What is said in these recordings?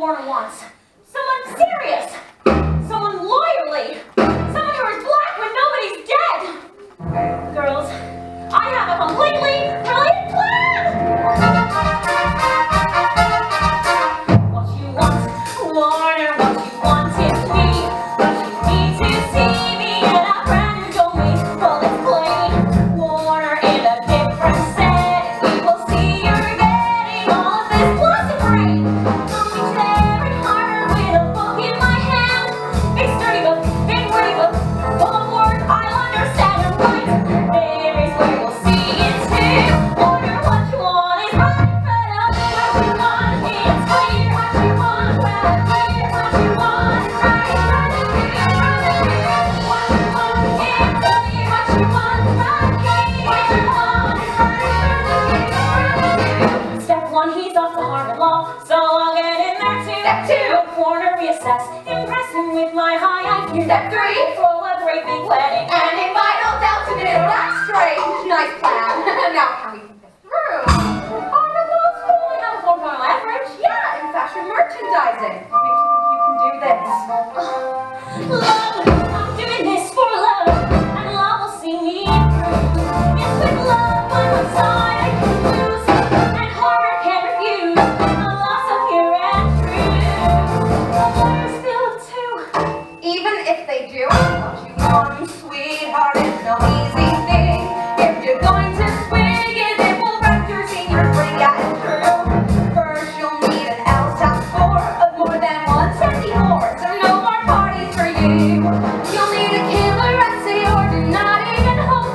Warner wants. Someone serious. Someone loyally. Someone who is black when nobody's dead. Girls, I have a completely brilliant plan. What you want, Warner, what you want is me. But you need to see me and a brand new domain. Well, it's plain. Warner in a different setting. We will see you're getting all of this blessed brain. I'll be staring harder with a book in my hand. Big sturdy book, big wordy book, full of words I'll understand and write. There is where we'll see it too. Warner, what you want is right in front of you. What you want, it's clear. What you want, well, clear. What you want is right in front of you. What you want, it's clear. What you want is right here. What you want is right in front of you. Step one, he's off to Harvard Law, so I'll get in there too. Step two, Warner reassess, impress him with my high IQ. Step three, throw a great big wedding and invite all down to dinner. That's strange. Nice plan. Now can we think this through? Harvard Law School, I have a 4.0 average. Yeah, in fashion merchandising. What makes you think you can do this? Love, I'm doing this for love, and love will see me through. It's with love by my side I can lose, and Harvard can't refuse a loss so pure and true. The lawyers feel it too. Even if they do, what you want, sweetheart, is no easy thing. If you're going to swing it, it will wreck your senior spring. Yeah, it's true. First, you'll need an LSAT score of more than 174, so no more parties for you. You'll need a killer essay or do not even hope,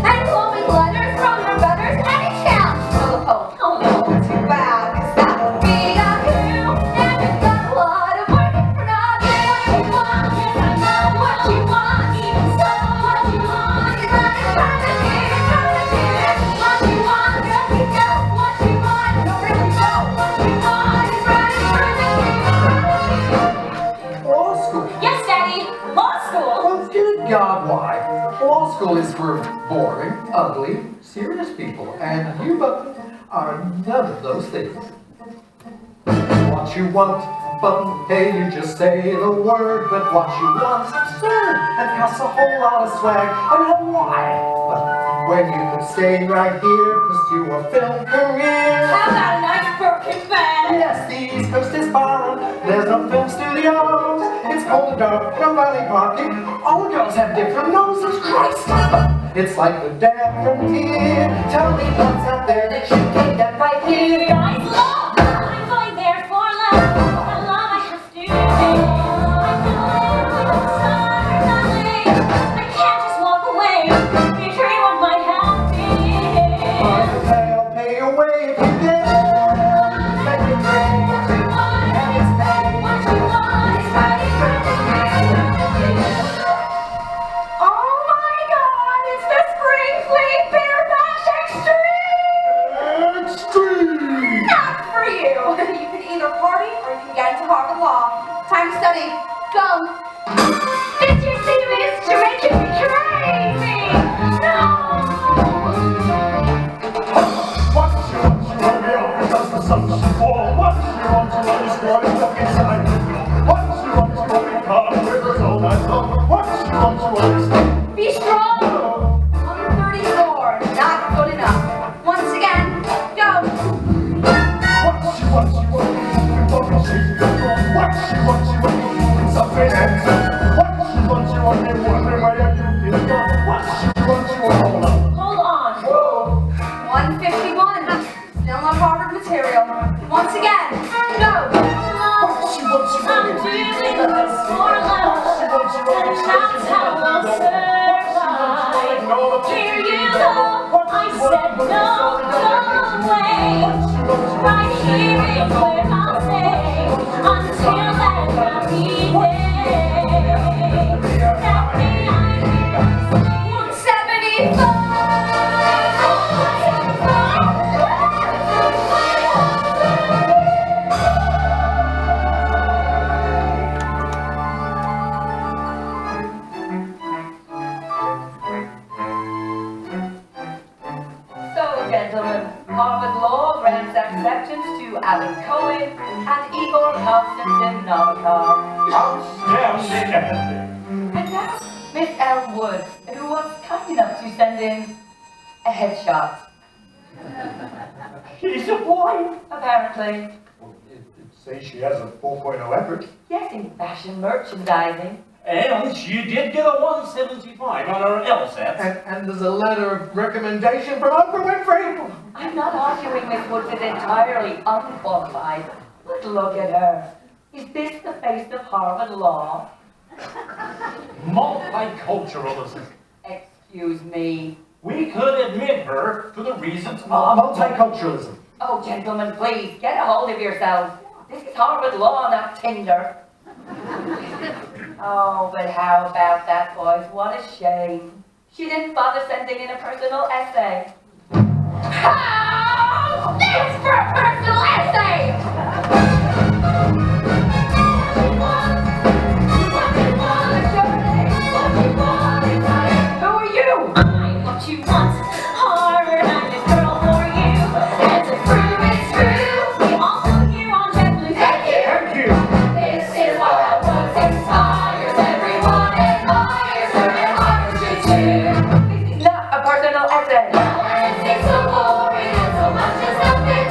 and glowing letters from your brothers. Any chance you'll hope. Oh no, too bad, 'cause that would be a coup, and you've got a lot of work in front of you. What you want, yes I know what you want. Even so, what you want is right in front of you, in front of you. What you want, girl, you know what you want. No, really know what you want is right in front of you, in front of you. Law school. Yes, Daddy, law school. Well, good God, why? Law school is for boring, ugly, serious people, and you both are none of those things. What you want, but hey, you just say the word, but what you want's absurd and costs a whole lot of swag. I mean, why? But when you could stay right here, pursue a film career. How about a nice broken bed? Yes, the East Coast is barren. There's no film studios. It's cold and dark, no valley parking. All the girls have different noses. Christ! It's like the damn frontier. Tell me what's out there that you can't get right here. Guys, love! I'm going there for love. For love I have to give. I can live with the sun or nothing. I can't just walk away. Featuring what might have been. I'll pay your way if you did. Make it great. What you want and expect. What you want is right in front of you. Oh my God! It's the Spring Fleet Beer Bash Extreme! Extreme! Not for you! You can either party or you can get into Harvard Law. Time to study. Go! It's your secret to make you crazy! No! What you want me up because the sun's fall? What you want to destroy stuck inside you? What you want to be caught rivers all night long? What you want to understand? Be strong! On 34, not good enough. Once again, go! What you want me shaking the floor? What you want something else? What you want me wondering where you can feel it go? What you want hold on? Hold on. Whoa! 151. Still not Harvard material. Once again, go! I'm doing this for love, and that's how we'll survive. Here you go. I said no, go away. Right here is where I'll stay until that happy day. That day I hear 175. Gentlemen, Harvard Law grants acceptance to Alan Cohen with and Igor Constantine Novikov. Outstanding. And now, Miss Elwood, who was kind enough to send in a headshot. She's a boy. Apparently. It says she has a 4.0 effort. Yes, in fashion merchandising. And she did get a 175 on her LSAT. And there's a letter of recommendation from Oprah Winfrey. I'm not arguing Miss Woods is entirely unqualified, but look at her. Is this the face of Harvard law? Multiculturalism. Excuse me. We could admit her for the reasons of Multiculturalism. Oh, gentlemen, please, get a hold of yourselves. This is Harvard law, not Tinder. Oh, but how about that, boys? What a shame. She didn't bother sending in a personal essay. How stands for a personal essay? Who are you? I'm what you want. Harvard, I'm this girl for you. And to prove it's true, we all come here on JetBlue. Thank you. This is why Books inspires everyone admires her and Harvard should too. This is not a personal essay. And it's so boring and so much is nothing.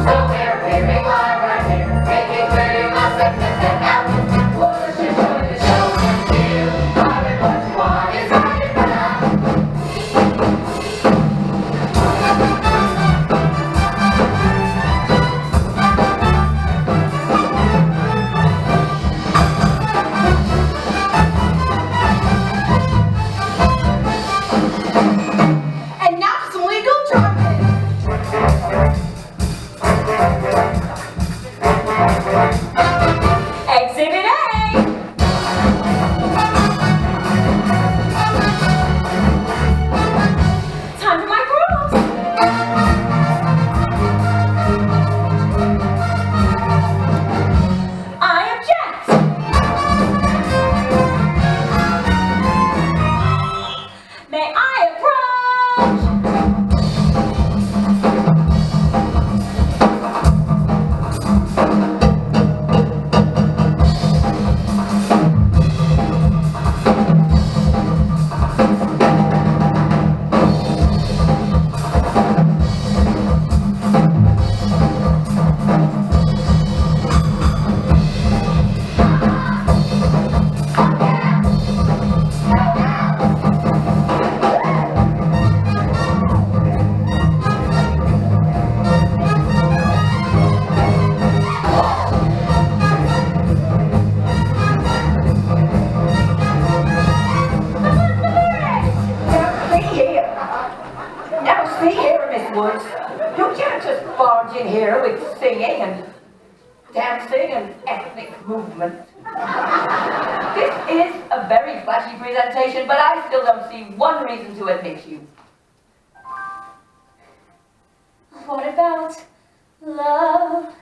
So we're appearing live right here, making clear you must accept and out. What should join the show with you? Harvard, what you want is right in front of. And now some legal jargon. Exhibit A. Time for my proofs. I object. May I approach? Now see here, Miss Woods. You can't just barge in here with singing and dancing and ethnic movement. This is a very flashy presentation, but I still don't see one reason to admit you. What about love?